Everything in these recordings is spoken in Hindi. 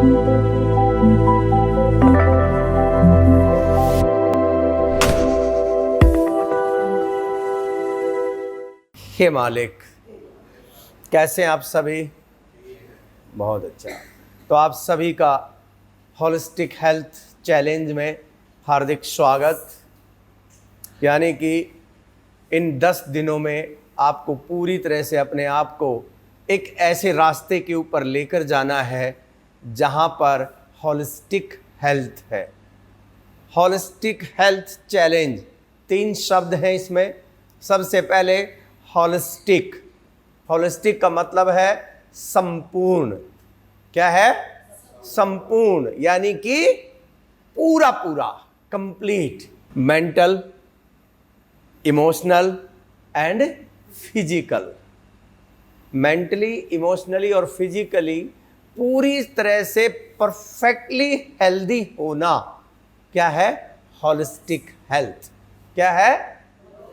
हे मालिक, कैसे हैं आप सभी? बहुत अच्छा। तो आप सभी का होलिस्टिक हेल्थ चैलेंज में हार्दिक स्वागत। यानी कि इन 10 दिनों में आपको पूरी तरह से अपने आप को एक ऐसे रास्ते के ऊपर लेकर जाना है जहां पर होलिस्टिक हेल्थ है। होलिस्टिक हेल्थ चैलेंज, 3 शब्द हैं इसमें। सबसे पहले होलिस्टिक। होलिस्टिक का मतलब है संपूर्ण। क्या है? संपूर्ण, यानी कि पूरा पूरा, complete. Mental, emotional and physical. Mentally, emotionally और फिजिकली पूरी तरह से परफेक्टली हेल्दी होना क्या है? Holistic health. क्या है?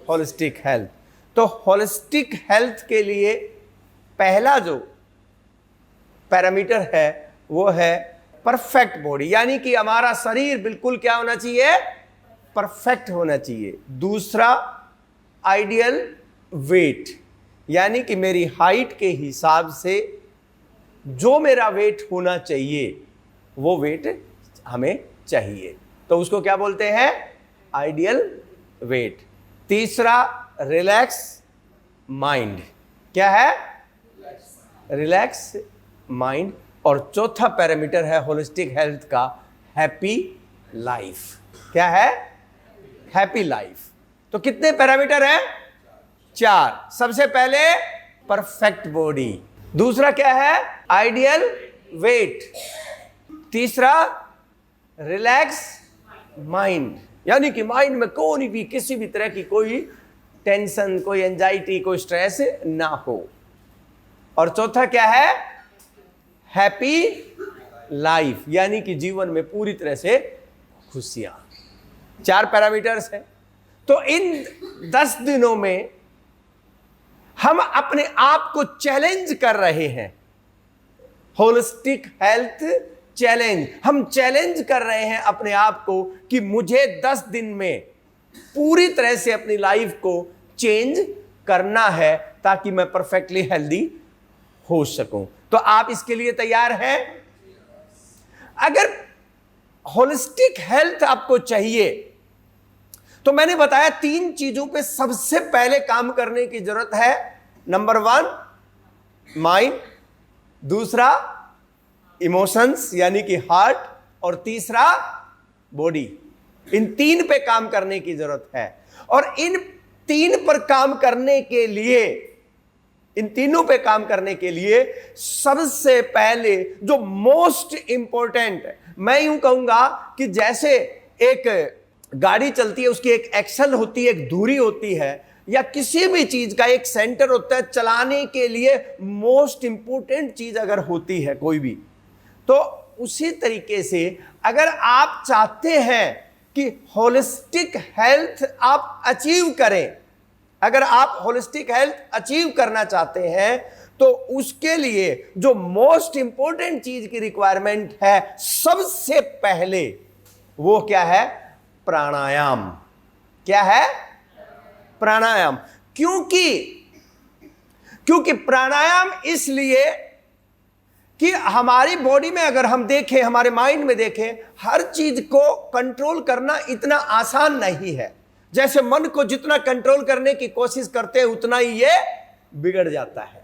Holistic health. तो होलिस्टिक हेल्थ के लिए पहला जो पैरामीटर है वो है परफेक्ट बॉडी, यानी कि हमारा शरीर बिल्कुल क्या होना चाहिए? परफेक्ट होना चाहिए। दूसरा, आइडियल वेट, यानी कि मेरी हाइट के हिसाब से जो मेरा वेट होना चाहिए वो वेट हमें चाहिए, तो उसको क्या बोलते हैं? Ideal weight. तीसरा, रिलैक्स माइंड। क्या है? Relax mind. और चौथा पैरामीटर है होलिस्टिक हेल्थ का हैप्पी लाइफ। क्या है? Happy life. तो कितने पैरामीटर हैं? 4। सबसे पहले परफेक्ट बॉडी, दूसरा क्या है? आइडियल वेट, तीसरा रिलैक्स माइंड, यानी कि माइंड में कोई भी किसी भी तरह की कोई टेंशन, कोई एंजाइटी, कोई स्ट्रेस ना हो, और चौथा क्या है? हैप्पी लाइफ, यानी कि जीवन में पूरी तरह से खुशियां। 4 पैरामीटर्स हैं। तो इन 10 दिनों में हम अपने आप को चैलेंज कर रहे हैं। Holistic health challenge. हम चैलेंज कर रहे हैं अपने आप को कि मुझे 10 दिन में पूरी तरह से अपनी लाइफ को चेंज करना है ताकि मैं परफेक्टली हेल्दी हो सकूं। तो आप इसके लिए तैयार हैं? अगर होलिस्टिक हेल्थ आपको चाहिए तो मैंने बताया 3 चीजों पे सबसे पहले काम करने की जरूरत है। नंबर 1 माइंड, दूसरा इमोशंस यानी कि हार्ट, और तीसरा बॉडी। इन 3 पे काम करने की जरूरत है। और इन 3 पर काम करने के लिए, इन तीनों पे काम करने के लिए सबसे पहले जो मोस्ट इंपॉर्टेंट है, मैं यूं कहूंगा कि जैसे एक गाड़ी चलती है, उसकी एक एक्सल होती है, एक धुरी होती है, या किसी भी चीज का एक सेंटर होता है, चलाने के लिए मोस्ट इंपॉर्टेंट चीज अगर होती है कोई भी, तो उसी तरीके से अगर आप चाहते हैं कि होलिस्टिक हेल्थ आप अचीव करें, अगर आप होलिस्टिक हेल्थ अचीव करना चाहते हैं, तो उसके लिए जो मोस्ट इंपॉर्टेंट चीज की रिक्वायरमेंट है सबसे पहले वो क्या है? प्राणायाम। क्या है? प्राणायाम। क्योंकि प्राणायाम इसलिए कि हमारी बॉडी में अगर हम देखें, हमारे माइंड में देखें, हर चीज को कंट्रोल करना इतना आसान नहीं है। जैसे मन को जितना कंट्रोल करने की कोशिश करते हैं उतना ही ये बिगड़ जाता है।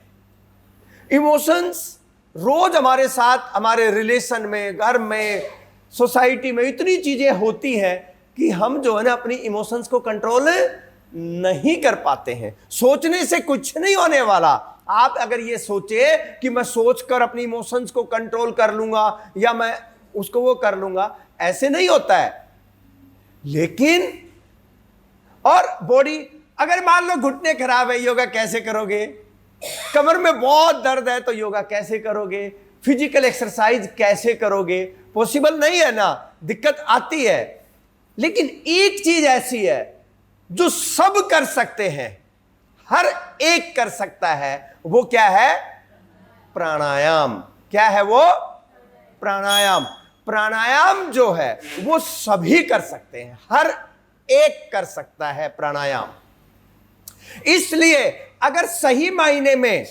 इमोशंस रोज हमारे साथ, हमारे रिलेशन में, घर में, सोसाइटी में इतनी चीजें होती हैं कि हम जो है ना अपनी इमोशंस को कंट्रोल नहीं कर पाते हैं। सोचने से कुछ नहीं होने वाला। आप अगर ये सोचे कि मैं सोचकर अपनी इमोशंस को कंट्रोल कर लूंगा या मैं उसको वो कर लूंगा, ऐसे नहीं होता है। लेकिन और बॉडी, अगर मान लो घुटने खराब है, योगा कैसे करोगे? कमर में बहुत दर्द है तो योगा कैसे करोगे? फिजिकल एक्सरसाइज कैसे करोगे? पॉसिबल नहीं है ना, दिक्कत आती है। लेकिन एक चीज ऐसी है जो सब कर सकते हैं, हर एक कर सकता है, वो क्या है? प्राणायाम। क्या है वो? प्राणायाम। प्राणायाम जो है वो सभी कर सकते हैं, हर एक कर सकता है प्राणायाम। इसलिए अगर सही मायने में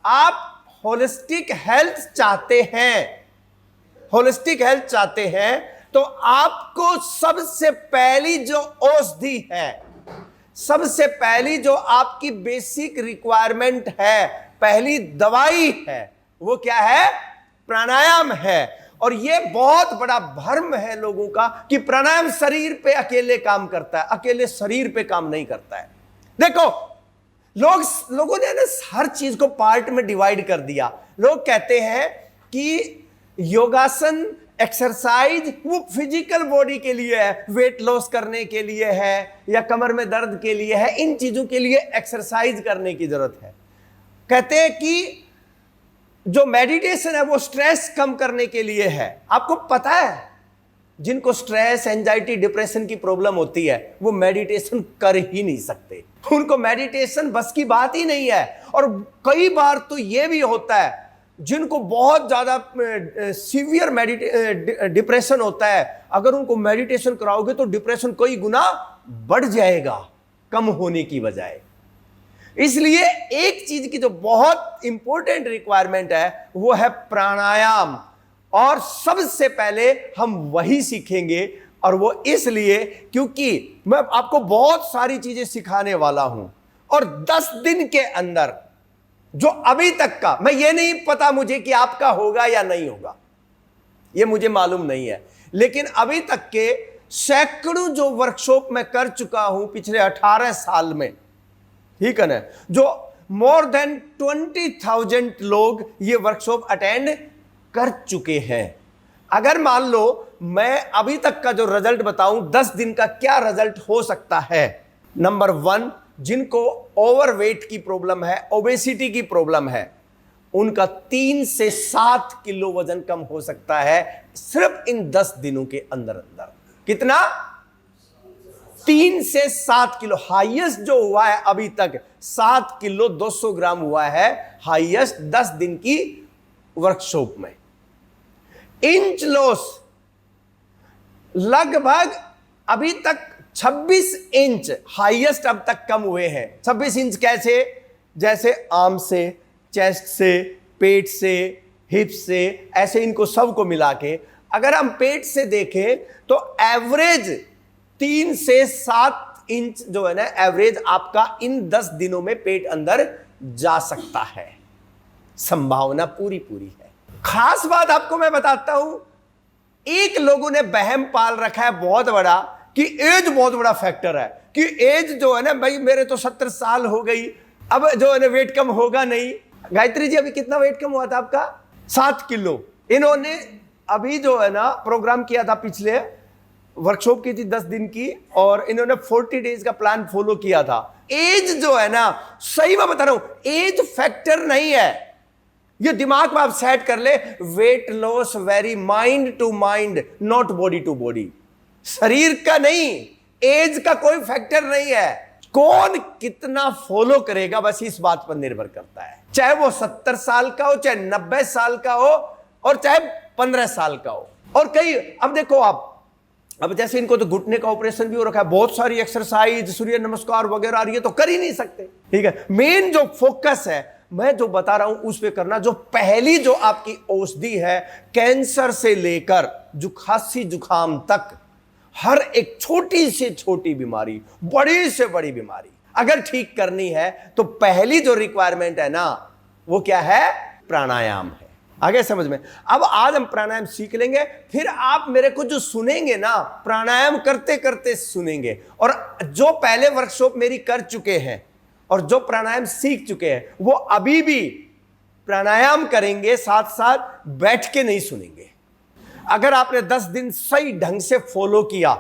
आप होलिस्टिक हेल्थ चाहते हैं, होलिस्टिक हेल्थ चाहते हैं, तो आपको सबसे पहली जो औषधि है, सबसे पहली जो आपकी बेसिक रिक्वायरमेंट है, पहली दवाई है, वो क्या है? प्राणायाम है। और ये बहुत बड़ा भ्रम है लोगों का कि प्राणायाम शरीर पे अकेले काम करता है। अकेले शरीर पे काम नहीं करता है। देखो, लोगों ने ना हर चीज को पार्ट में डिवाइड कर दिया। लोग कहते हैं कि योगासन, एक्सरसाइज वो फिजिकल बॉडी के लिए है, वेट लॉस करने के लिए है, या कमर में दर्द के लिए है, इन चीजों के लिए एक्सरसाइज करने की जरूरत है। कहते हैं कि जो मेडिटेशन है वो स्ट्रेस कम करने के लिए है। आपको पता है, जिनको स्ट्रेस, एंजाइटी, डिप्रेशन की प्रॉब्लम होती है वो मेडिटेशन कर ही नहीं सकते। उनको मेडिटेशन बस की बात ही नहीं है। और कई बार तो ये भी होता है, जिनको बहुत ज्यादा सीवियर डिप्रेशन होता है, अगर उनको मेडिटेशन कराओगे तो डिप्रेशन कई गुना बढ़ जाएगा कम होने की बजाय। इसलिए एक चीज की जो बहुत इंपॉर्टेंट रिक्वायरमेंट है वो है प्राणायाम, और सबसे पहले हम वही सीखेंगे। और वो इसलिए क्योंकि मैं आपको बहुत सारी चीजें सिखाने वाला हूं, और 10 दिन के अंदर जो अभी तक का, मैं ये नहीं पता मुझे कि आपका होगा या नहीं होगा, ये मुझे मालूम नहीं है, लेकिन अभी तक के सैकड़ों जो वर्कशॉप मैं कर चुका हूं पिछले 18 साल में, ठीक है ना, जो मोर देन 20,000 लोग ये वर्कशॉप अटेंड कर चुके हैं। अगर मान लो मैं अभी तक का जो रिजल्ट बताऊं, 10 दिन का क्या रिजल्ट हो सकता है। नंबर 1, जिनको ओवरवेट की प्रॉब्लम है, ओबेसिटी की प्रॉब्लम है, उनका 3 से 7 किलो वजन कम हो सकता है सिर्फ इन 10 दिनों के अंदर अंदर। कितना? 3 से 7 किलो। हाईएस्ट जो हुआ है अभी तक 7 किलो 200 ग्राम हुआ है, हाईएस्ट 10 दिन की वर्कशॉप में। इंच लॉस लगभग अभी तक 26 इंच हाईएस्ट अब तक कम हुए हैं। 26 इंच कैसे? जैसे आर्म से, चेस्ट से, पेट से, हिप से, ऐसे इनको सबको मिला के अगर हम पेट से देखें तो एवरेज 3 से 7 इंच जो है ना, एवरेज आपका इन 10 दिनों में पेट अंदर जा सकता है। संभावना पूरी पूरी है। खास बात आपको मैं बताता हूं, एक लोगों ने वहम पाल रखा है बहुत बड़ा कि एज बहुत बड़ा फैक्टर है, कि एज जो है ना, भाई मेरे तो 70 साल हो गई, अब जो है ना वेट कम होगा नहीं। गायत्री जी अभी कितना वेट कम हुआ था आपका? 7 किलो। इन्होंने अभी जो है ना प्रोग्राम किया था, पिछले वर्कशॉप की थी 10 दिन की, और इन्होंने 40 डेज का प्लान फॉलो किया था। एज जो है ना, सही मैं बता रहा हूं, एज फैक्टर नहीं है। ये दिमाग में आप सेट कर ले, weight loss very mind to mind, not body to body. शरीर का नहीं, एज का कोई फैक्टर नहीं है। कौन कितना फॉलो करेगा बस इस बात पर निर्भर करता है। चाहे वो 70 साल का हो, चाहे 90 साल का हो, और चाहे 15 साल का हो। और कई, अब देखो आप, अब जैसे इनको तो घुटने का ऑपरेशन भी हो रखा है, बहुत सारी एक्सरसाइज, सूर्य नमस्कार वगैरह आ रही है, तो कर ही नहीं सकते। ठीक है, मेन जो फोकस है मैं जो बता रहा हूं उस पे करना। जो पहली जो आपकी औषधि है, कैंसर से लेकर जो खांसी जुकाम तक, हर एक छोटी से छोटी बीमारी, बड़ी से बड़ी बीमारी अगर ठीक करनी है तो पहली जो रिक्वायरमेंट है ना, वो क्या है? प्राणायाम है। आगे समझ में? अब आज हम प्राणायाम सीख लेंगे, फिर आप मेरे को जो सुनेंगे ना, प्राणायाम करते करते सुनेंगे। और जो पहले वर्कशॉप मेरी कर चुके हैं और जो प्राणायाम सीख चुके हैं, वो अभी भी प्राणायाम करेंगे, साथ साथ बैठ के नहीं सुनेंगे। अगर आपने 10 दिन सही ढंग से फॉलो किया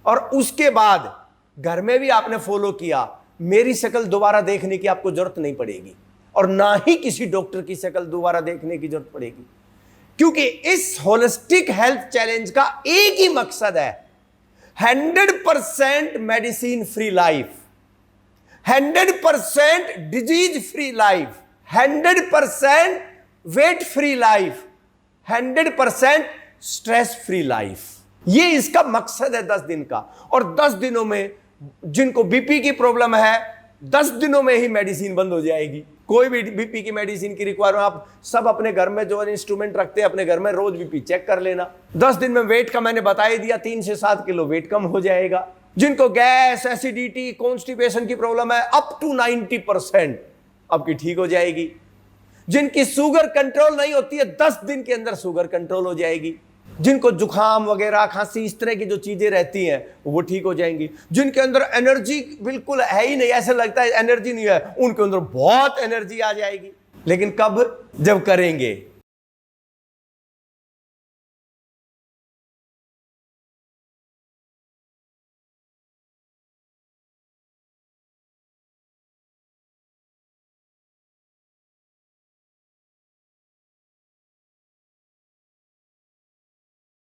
और उसके बाद घर में भी आपने फॉलो किया, मेरी शक्ल दोबारा देखने की आपको जरूरत नहीं पड़ेगी, और ना ही किसी डॉक्टर की शक्ल दोबारा देखने की जरूरत पड़ेगी। क्योंकि इस होलिस्टिक हेल्थ चैलेंज का एक ही मकसद है, 100% medicine free life, 100% disease free life, 100% weight free life, 100% stress free life. ये इसका मकसद है 10 दिन का। और 10 दिनों में जिनको बीपी की प्रॉब्लम है 10 दिनों में ही मेडिसिन बंद हो जाएगी। कोई भी बीपी की मेडिसिन की रिक्वायरमेंट, आप सब अपने घर में जो इंस्ट्रूमेंट रखते हैं अपने घर में रोज बीपी चेक कर लेना। 10 दिन में वेट का मैंने बता ही दिया, 3 से 7 किलो वेट कम हो जाएगा। जिनको गैस, एसिडिटी, कॉन्स्टिपेशन की प्रॉब्लम है अप टू 90% आपकी ठीक हो जाएगी। जिनकी शुगर कंट्रोल नहीं होती है 10 दिन के अंदर शुगर कंट्रोल हो जाएगी। जिनको जुखाम वगैरह, खांसी, इस तरह की जो चीजें रहती हैं वो ठीक हो जाएंगी। जिनके अंदर एनर्जी बिल्कुल है ही नहीं, ऐसा लगता है एनर्जी नहीं है, उनके अंदर बहुत एनर्जी आ जाएगी। लेकिन कब? जब करेंगे।